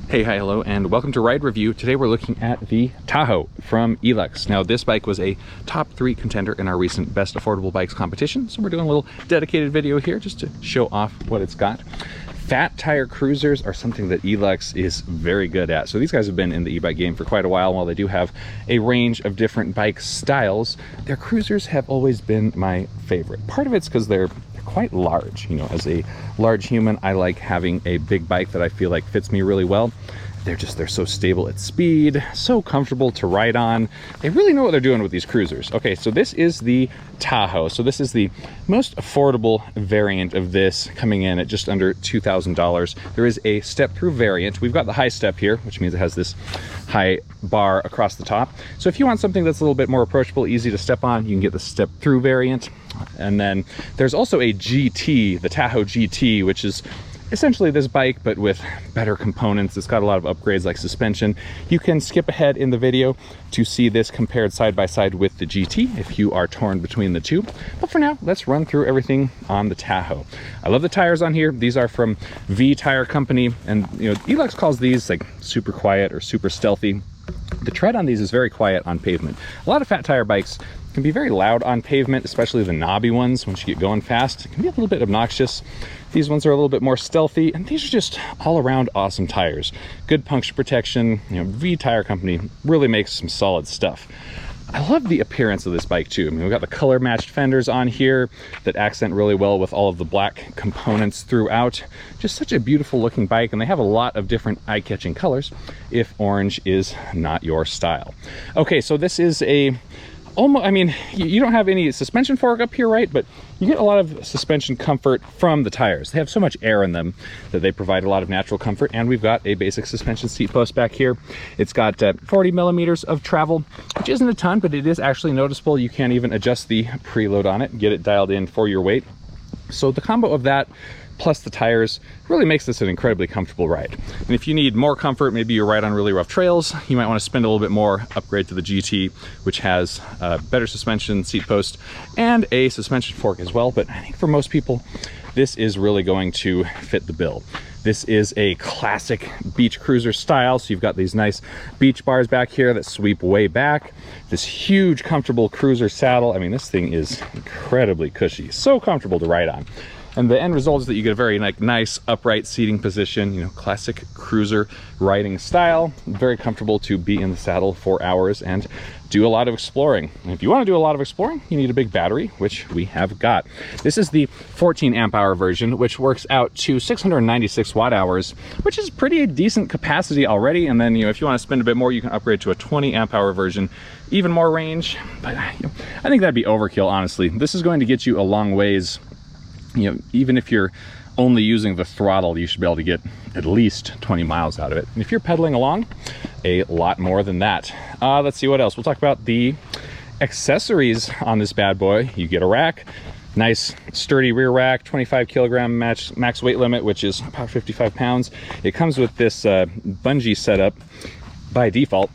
Hey, hi, hello, and welcome to Ride Review. Today we're looking at the Tahoe from E-Lux. Now, this bike was a top 3 contender in our recent Best Affordable Bikes competition, so we're doing a little dedicated video here just to show off what it's got. Fat tire cruisers are something that E-Lux is very good at. So these guys have been in the e-bike game for quite a while. While they do have a range of different bike styles, their cruisers have always been my favorite. Part of it's because they're quite large. You know, as a large human, I like having a big bike that I feel like fits me really well. They're so stable at speed, so comfortable to ride on. They really know what they're doing with these cruisers. Okay, so this is the Tahoe. So this is the most affordable variant of this, coming in at just under $2,000. There is a step-through variant. We've got the high step here, which means it has this high bar across the top. So if you want something that's a little bit more approachable, easy to step on, you can get the step-through variant. And then there's also a GT, the Tahoe GT, which is essentially this bike but with better components. It's got a lot of upgrades like suspension. You can skip ahead in the video to see this compared side by side with the GT if you are torn between the two. But for now, let's run through everything on the Tahoe. I love the tires on here. These are from V Tire Company, and you know, E-Lux calls these like super quiet or super stealthy. The tread on these is very quiet on pavement. A lot of fat tire bikes can be very loud on pavement, especially the knobby ones. Once you get going fast, it can be a little bit obnoxious. These ones are a little bit more stealthy, and these are just all around awesome tires. Good puncture protection. You know, V Tire Company really makes some solid stuff. I love the appearance of this bike too. I mean, we've got the color matched fenders on here that accent really well with all of the black components throughout. Just such a beautiful looking bike, and they have a lot of different eye-catching colors if orange is not your style. Okay, so this is a I mean, you don't have any suspension fork up here, right? But you get a lot of suspension comfort from the tires. They have so much air in them that they provide a lot of natural comfort. And we've got a basic suspension seat post back here. It's got 40 millimeters of travel, which isn't a ton, but it is actually noticeable. You can't even adjust the preload on it, get it dialed in for your weight. So the combo of that plus the tires really makes this an incredibly comfortable ride. And if you need more comfort, maybe you ride on really rough trails, you might want to spend a little bit more, upgrade to the GT, which has better suspension, seat post, and a suspension fork as well. But I think for most people, this is really going to fit the bill. This is a classic beach cruiser style. So you've got these nice beach bars back here that sweep way back. This huge, comfortable cruiser saddle. I mean, this thing is incredibly cushy, so comfortable to ride on. And the end result is that you get a very nice upright seating position, you know, classic cruiser riding style. Very comfortable to be in the saddle for hours and do a lot of exploring. And if you want to do a lot of exploring, you need a big battery, which we have got. This is the 14 amp hour version, which works out to 696 watt hours, which is pretty decent capacity already. And then, you know, if you want to spend a bit more, you can upgrade to a 20 amp hour version, even more range. But you know, I think that'd be overkill, honestly. This is going to get you a long ways. You know, even if you're only using the throttle, you should be able to get at least 20 miles out of it. And if you're pedaling along, a lot more than that. Let's see what else. We'll talk about the accessories on this bad boy. You get a rack, nice sturdy rear rack, 25 kilogram max weight limit, which is about 55 pounds. It comes with this bungee setup by default.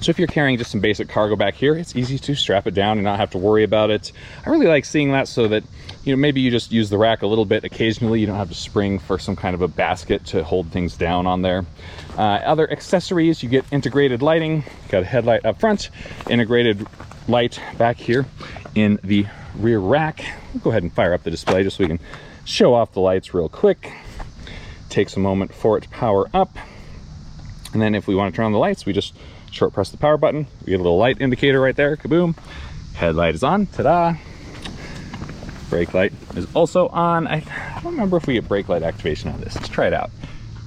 So if you're carrying just some basic cargo back here, it's easy to strap it down and not have to worry about it. I really like seeing that, so that, you know, maybe you just use the rack a little bit occasionally. You don't have to spring for some kind of a basket to hold things down on there. Other accessories, you get integrated lighting. Got a headlight up front, integrated light back here in the rear rack. We'll go ahead and fire up the display just so we can show off the lights real quick. Takes a moment for it to power up. And then if we want to turn on the lights, we just short press the power button. We get a little light indicator right there. Kaboom. Headlight is on. Ta-da. Brake light is also on. I don't remember if we get brake light activation on this. Let's try it out.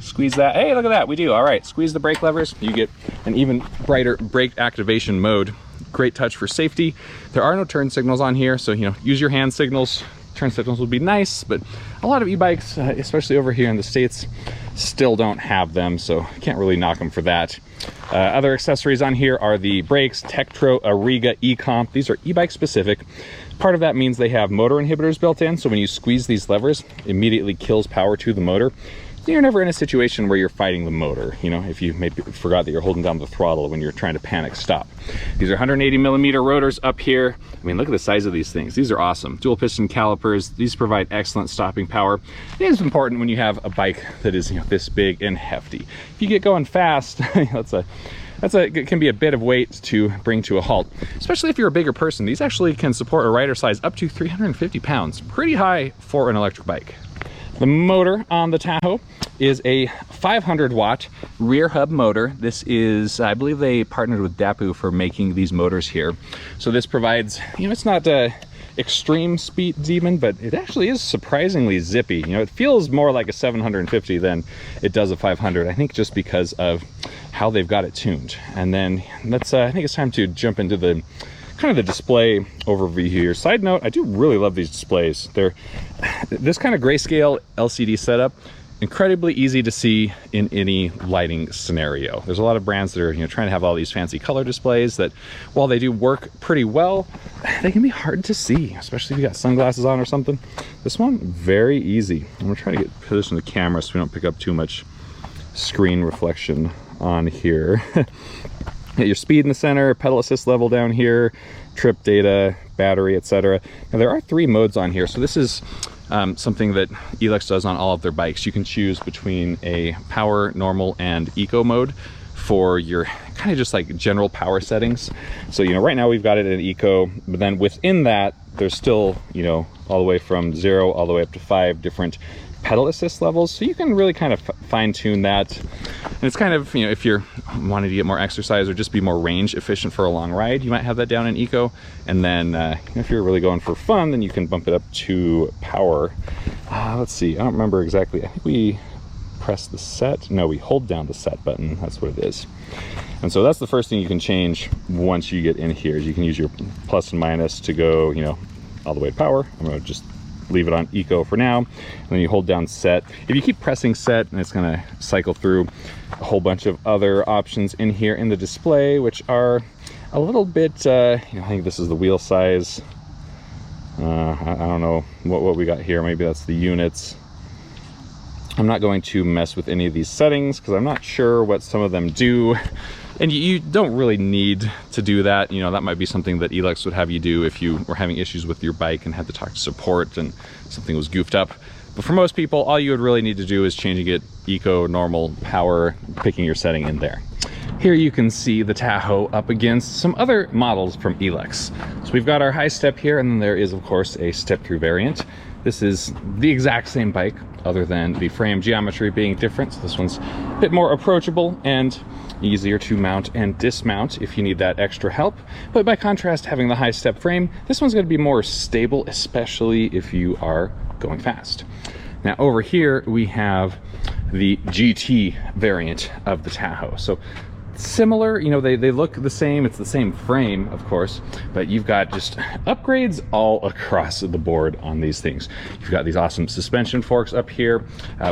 Squeeze that. Hey, look at that. We do. All right. Squeeze the brake levers. You get an even brighter brake activation mode. Great touch for safety. There are no turn signals on here, so, you know, use your hand signals. Turn signals would be nice, but a lot of e-bikes, especially over here in the States, still don't have them, so can't really knock them for that. Other accessories on here are the brakes, Tektro Ariga E-Comp. These are e-bike specific. Part of that means they have motor inhibitors built in, so when you squeeze these levers, it immediately kills power to the motor. you're never in a situation where you're fighting the motor, you know, if you maybe forgot that you're holding down the throttle when you're trying to panic stop. These are 180mm rotors up here. I mean, look at the size of these things. These are awesome. Dual piston calipers. These provide excellent stopping power. It is important when you have a bike that is, you know, this big and hefty. If you get going fast, it can be a bit of weight to bring to a halt, especially if you're a bigger person. These actually can support a rider size up to 350 pounds. Pretty high for an electric bike. The motor on the Tahoe is a 500 watt rear hub motor. This is, I believe they partnered with Dapu for making these motors here. So this provides, you know, it's not extreme speed even, but it actually is surprisingly zippy. You know, it feels more like a 750 than it does a 500, I think, just because of how they've got it tuned. And then let's I think it's time to jump into the kind of the display overview here. Side note, I do really love these displays. They're this kind of grayscale LCD setup, incredibly easy to see in any lighting scenario. There's a lot of brands that are, you know, trying to have all these fancy color displays that, while they do work pretty well, they can be hard to see, especially if you got sunglasses on or something. This one, very easy. I'm gonna try to get position the camera so we don't pick up too much screen reflection on here. Get your speed in the center, pedal assist level down here, trip data, battery, etc. Now there are 3 modes on here, so this is something that E-Lux does on all of their bikes. You can choose between a power, normal, and eco mode for your kind of just like general power settings. So, you know, right now we've got it in eco, but then within that, there's still, you know, all the way from 0 all the way up to 5 different pedal assist levels. So you can really kind of fine tune that. And it's kind of, you know, if you're wanting to get more exercise or just be more range efficient for a long ride, you might have that down in eco. And then if you're really going for fun, then you can bump it up to power. Let's see, I don't remember exactly. I think we press the set. No, we hold down the set button. That's what it is. And so that's the first thing you can change once you get in here. You can use your plus and minus to go, you know, all the way to power. I'm going to just leave it on eco for now, and then you hold down set. If you keep pressing set, and it's going to cycle through a whole bunch of other options in here in the display, which are a little bit, you know, I think this is the wheel size. I don't know what we got here. Maybe that's the units. I'm not going to mess with any of these settings because I'm not sure what some of them do. And you don't really need to do that. You know, that might be something that E-Lux would have you do if you were having issues with your bike and had to talk to support and something was goofed up. But for most people, all you would really need to do is changing it eco, normal, power, picking your setting in there. Here you can see the Tahoe up against some other models from E-Lux. So we've got our high step here, and then there is, of course, a step-through variant. This is the exact same bike, other than the frame geometry being different. So this one's a bit more approachable and easier to mount and dismount if you need that extra help. But by contrast, having the high step frame, this one's going to be more stable, especially if you are going fast. Now over here we have the GT variant of the Tahoe. So similar, you know, they look the same. It's the same frame, of course, but you've got just upgrades all across the board on these things. You've got these awesome suspension forks up here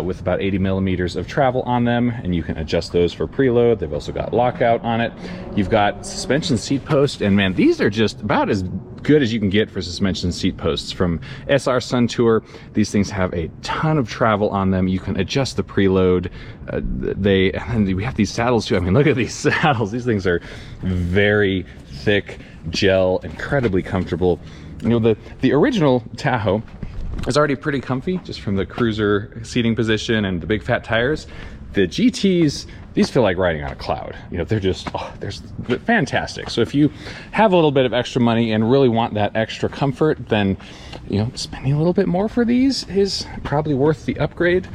with about 80mm of travel on them, and you can adjust those for preload. They've also got lockout on it. You've got suspension seat post, and man, these are just about as good as you can get for suspension seat posts from SR Sun Tour. These things have a ton of travel on them. You can adjust the preload. And we have these saddles too. I mean, look at these saddles. These things are very thick gel, incredibly comfortable. You know, the original Tahoe is already pretty comfy just from the cruiser seating position and the big fat tires. The GTs, these feel like riding on a cloud. You know, they're just, they're fantastic. So if you have a little bit of extra money and really want that extra comfort, then, you know, spending a little bit more for these is probably worth the upgrade.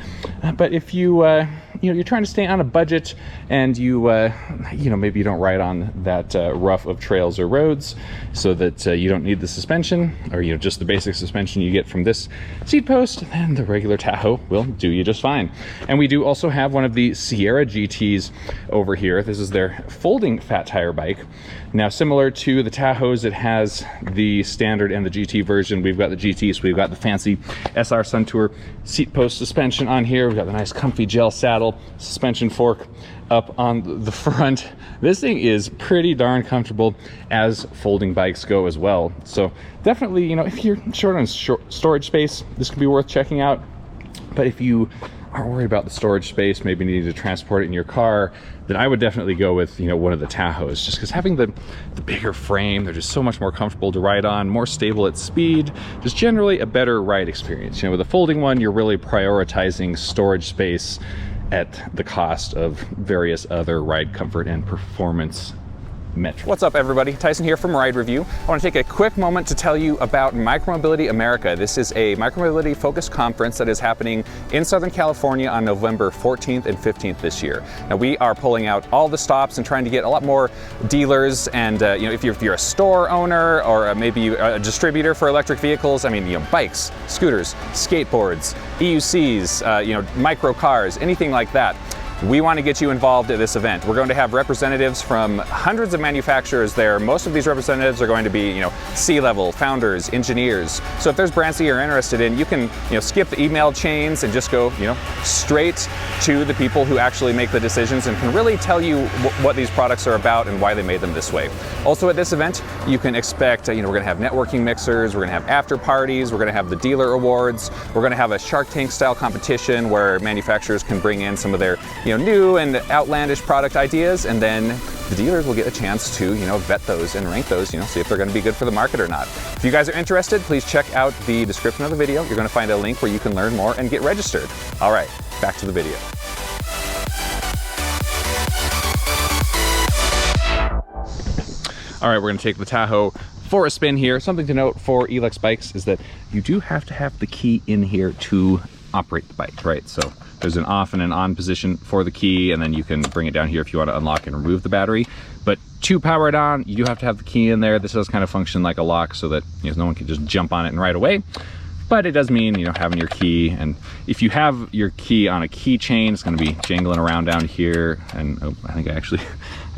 But if you, you know, you're trying to stay on a budget and you, you know, maybe you don't ride on that rough of trails or roads, so that you don't need the suspension, or, you know, just the basic suspension you get from this seat post, then the regular Tahoe will do you just fine. And we do also have one of the Sierra GTs over here. This is their folding fat tire bike. Now, similar to the Tahoes, it has the standard and the GT version. We've got the GT, so we've got the fancy SR Sun Tour seat post suspension on here. We've got the nice comfy gel saddle, suspension fork up on the front. This thing is pretty darn comfortable as folding bikes go as well. So definitely, you know, if you're short on storage space, this could be worth checking out. But if you aren't worried about the storage space, maybe needing to transport it in your car, then I would definitely go with, you know, one of the Tahoes, just because having the bigger frame, they're just so much more comfortable to ride on, more stable at speed, just generally a better ride experience. You know, with a folding one, you're really prioritizing storage space at the cost of various other ride comfort and performance metrics. What's up, everybody? Tyson here from Ride Review. I want to take a quick moment to tell you about Micromobility America. This is a micromobility focused conference that is happening in Southern California on November 14th and 15th this year. Now, we are pulling out all the stops and trying to get a lot more dealers, and you know, if you're a store owner or maybe a distributor for electric vehicles, I mean, you know, bikes, scooters, skateboards, EUCs, you know, micro cars, anything like that. We want to get you involved at this event. We're going to have representatives from hundreds of manufacturers there. Most of these representatives are going to be, you know, C-level, founders, engineers. So if there's brands that you're interested in, you can, you know, skip the email chains and just go, you know, straight to the people who actually make the decisions and can really tell you what these products are about and why they made them this way. Also at this event, you can expect, you know, we're going to have networking mixers, we're going to have after parties, we're going to have the dealer awards, we're going to have a Shark Tank style competition where manufacturers can bring in some of their, you know, new and outlandish product ideas, and then the dealers will get a chance to, you know, vet those and rank those, you know, see if they're going to be good for the market or not. If you guys are interested, please check out the description of the video. You're going to find a link where you can learn more and get registered. All right, back to the video. All right, we're going to take the Tahoe for a spin here. Something to note for E-Lux bikes is that you do have to have the key in here to operate the bike, right? So there's an off and an on position for the key, and then you can bring it down here if you want to unlock and remove the battery. But to power it on, you do have to have the key in there. This does kind of function like a lock so that, you know, no one can just jump on it and right away. But it does mean, you know, having your key, and if you have your key on a keychain, it's going to be jangling around down here. And oh, I think I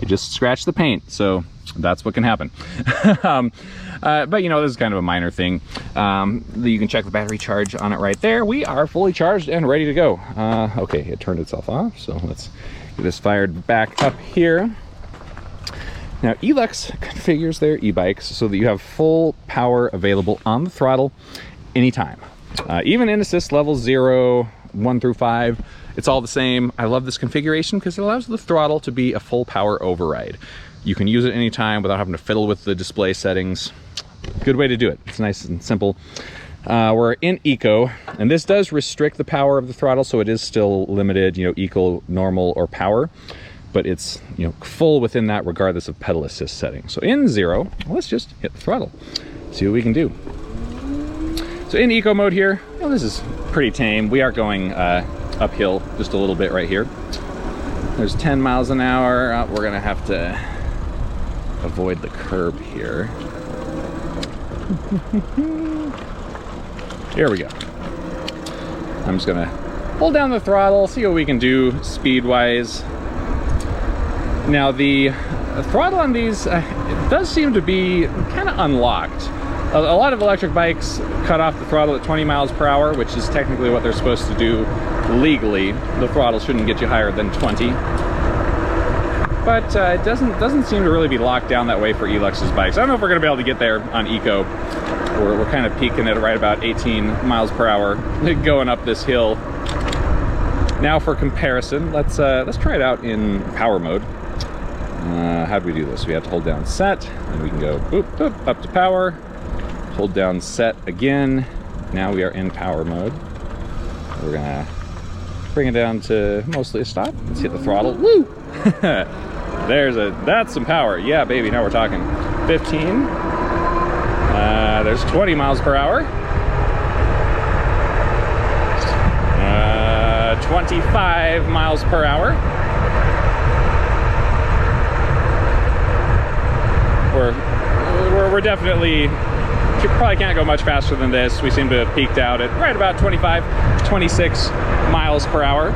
just scratched the paint, so that's what can happen. But you know, this is kind of a minor thing. You can check the battery charge on it right there. We are fully charged and ready to go. Okay, it turned itself off, so let's get this fired back up here. Now, E-Lux configures their e-bikes so that you have full power available on the throttle anytime. Even in assist level 0, 1 through 5, it's all the same. I love this configuration because it allows the throttle to be a full power override. You can use it anytime without having to fiddle with the display settings. Good way to do it. It's nice and simple. We're in Eco, and this does restrict the power of the throttle, so it is still limited, you know, Eco, normal, or power, but it's, you know, full within that regardless of pedal assist settings. So in 0, let's just hit the throttle, see what we can do. So in Eco mode here, well, this is pretty tame. We are going uphill just a little bit right here. There's 10 miles an hour. We're gonna have to avoid the curb here. Here we go. I'm just gonna hold down the throttle, see what we can do speed-wise. Now the throttle on these, it does seem to be kind of unlocked. A lot of electric bikes cut off the throttle at 20 miles per hour, which is technically what they're supposed to do legally. The throttle shouldn't get you higher than 20. But it doesn't seem to really be locked down that way for E-Lux's bikes. I don't know if we're going to be able to get there on Eco. We're kind of peaking at right about 18 miles per hour going up this hill. Now for comparison, let's try it out in power mode. How do we do this? We have to hold down set, and we can go boop, boop, up to power. Hold down set again. Now we are in power mode. We're gonna bring it down to mostly a stop. Let's hit the throttle. Woo! That's some power. Yeah, baby, now we're talking. 15. There's 20 miles per hour. 25 miles per hour. We're definitely, probably can't go much faster than this. We seem to have peaked out at right about 25, 26 miles per hour.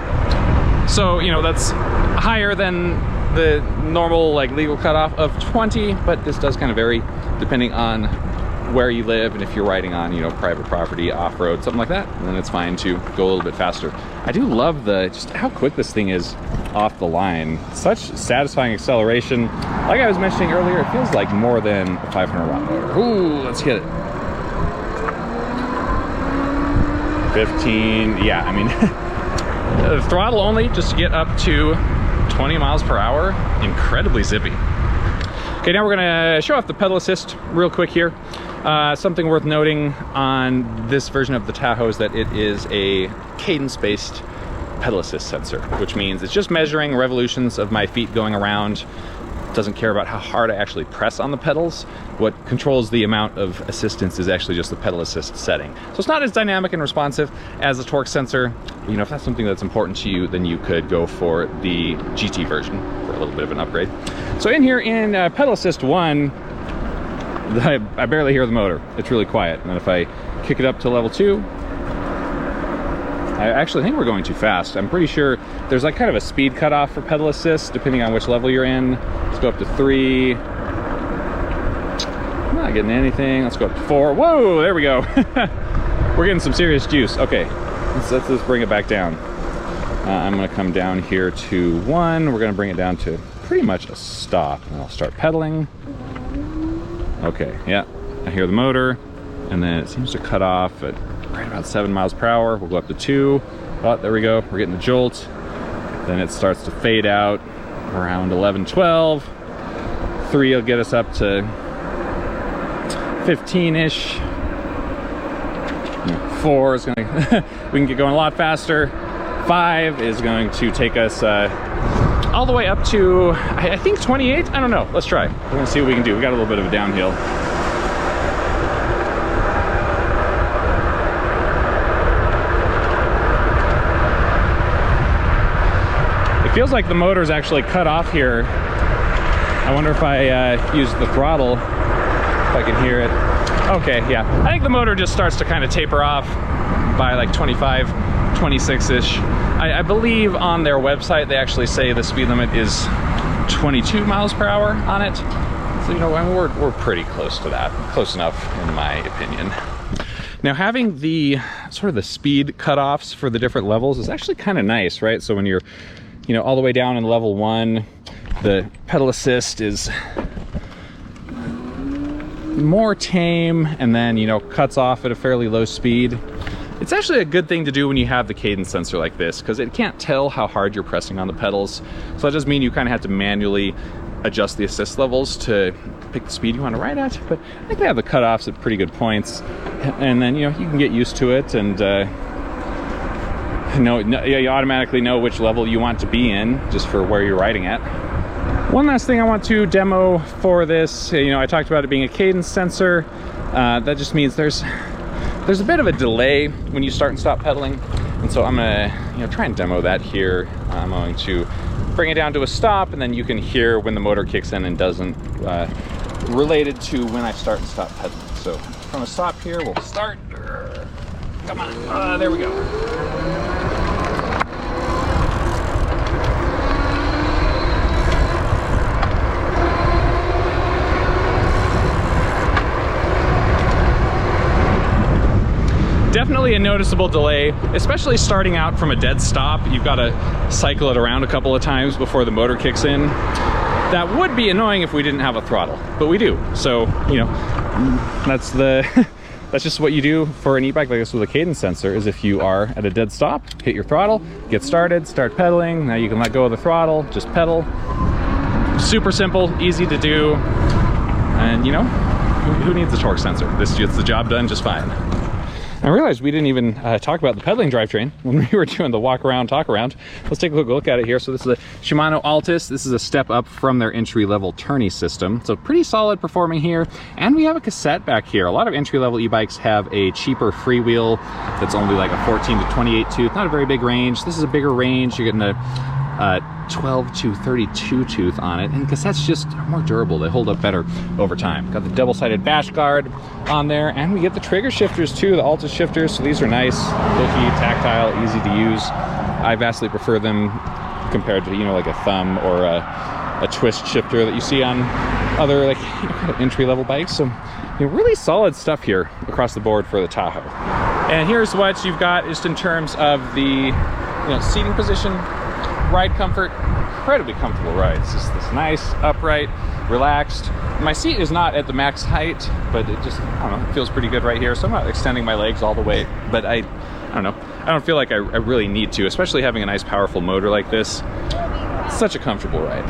So, you know, that's higher than the normal, like, legal cutoff of 20, but this does kind of vary depending on where you live and if you're riding on, you know, private property, off-road, something like that, and then it's fine to go a little bit faster. I do love just how quick this thing is off the line. Such satisfying acceleration. Like I was mentioning earlier, it feels like more than a 500 watt motor. Ooh, let's hit it. 15, yeah, I mean, throttle only, just to get up to 20 miles per hour. Incredibly zippy. Okay, now we're gonna show off the pedal assist real quick here. Something worth noting on this version of the Tahoe is that it is a cadence-based pedal assist sensor, which means it's just measuring revolutions of my feet going around. Doesn't care about how hard I actually press on the pedals. What controls the amount of assistance is actually just the pedal assist setting. So it's not as dynamic and responsive as the torque sensor. You know, if that's something that's important to you, then you could go for the GT version for a little bit of an upgrade. So in here in pedal assist 1, I barely hear the motor. It's really quiet. And if I kick it up to level 2, I actually think we're going too fast. I'm pretty sure there's like kind of a speed cutoff for pedal assist depending on which level you're in. Let's go up to 3. I'm not getting anything. Let's go up to 4. Whoa, there we go. We're getting some serious juice. Okay, let's bring it back down. I'm gonna come down here to 1. We're gonna bring it down to pretty much a stop. And I'll start pedaling. Okay, yeah, I hear the motor, and then it seems to cut off at right about 7 miles per hour. We'll go up to 2. Oh, there we go. We're getting the jolt. Then it starts to fade out around 11, 12. 3 will get us up to 15-ish. 4 is going to, we can get going a lot faster. 5 is going to take us all the way up to, I think 28. I don't know. Let's try. We're going to see what we can do. We got a little bit of a downhill. Feels like the motor's actually cut off here. I wonder if I use the throttle, if I can hear it. Okay, yeah. I think the motor just starts to kind of taper off by like 25, 26-ish. I believe on their website they actually say the speed limit is 22 miles per hour on it. So, you know, I mean, we're pretty close to that. Close enough, in my opinion. Now, having the sort of the speed cutoffs for the different levels is actually kind of nice, right? So when you're, you know, all the way down in level 1, the pedal assist is more tame and then, you know, cuts off at a fairly low speed. It's actually a good thing to do when you have the cadence sensor like this, because it can't tell how hard you're pressing on the pedals. So that does mean you kind of have to manually adjust the assist levels to pick the speed you want to ride at. But I think they have the cutoffs at pretty good points. And then, you know, you can get used to it and you automatically know which level you want to be in just for where you're riding at. One last thing I want to demo for this, you know, I talked about it being a cadence sensor. That just means there's a bit of a delay when you start and stop pedaling. And so I'm gonna, you know, try and demo that here. I'm going to bring it down to a stop, and then you can hear when the motor kicks in and doesn't, related to when I start and stop pedaling. So from a stop here, we'll start. Come on, there we go. Definitely a noticeable delay, especially starting out from a dead stop. You've got to cycle it around a couple of times before the motor kicks in. That would be annoying if we didn't have a throttle, but we do. So, you know, that's just what you do for an e-bike like this with a cadence sensor, is if you are at a dead stop, hit your throttle, get started, start pedaling. Now you can let go of the throttle, just pedal. Super simple, easy to do. And, you know, who needs a torque sensor? This gets the job done just fine. I realized we didn't even talk about the pedaling drivetrain when we were doing the walk around, talk around. Let's take a quick look at it here. So this is a Shimano Altus. This is a step up from their entry-level tourney system. So pretty solid performing here. And we have a cassette back here. A lot of entry-level e-bikes have a cheaper freewheel that's only like a 14 to 28 tooth. Not a very big range. This is a bigger range. You're getting a 12 to 32 tooth on it, and cassettes just are more durable. They hold up better over time. Got the double-sided bash guard on there, and we get the trigger shifters too, the Altus shifters. So these are nice, looky, tactile, easy to use. I vastly prefer them compared to, you know, like a thumb or a twist shifter that you see on other, like, you know, kind of entry-level bikes. So, you know, really solid stuff here across the board for the Tahoe. And here's what you've got just in terms of the, you know, seating position, ride comfort. Incredibly comfortable ride. It's just this nice, upright, relaxed. My seat is not at the max height, but it just, I don't know, it feels pretty good right here. So I'm not extending my legs all the way, but I don't know. I don't feel like I really need to, especially having a nice powerful motor like this. Such a comfortable ride.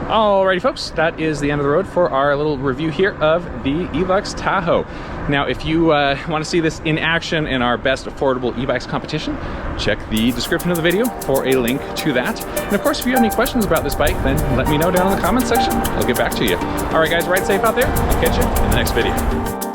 Alrighty folks, that is the end of the road for our little review here of the E-Lux Tahoe. Now if you want to see this in action in our best affordable e-bikes competition, check the description of the video for a link to that. And of course, if you have any questions about this bike, then let me know down in the comments section. I'll get back to you. Alright guys, ride safe out there. I'll catch you in the next video.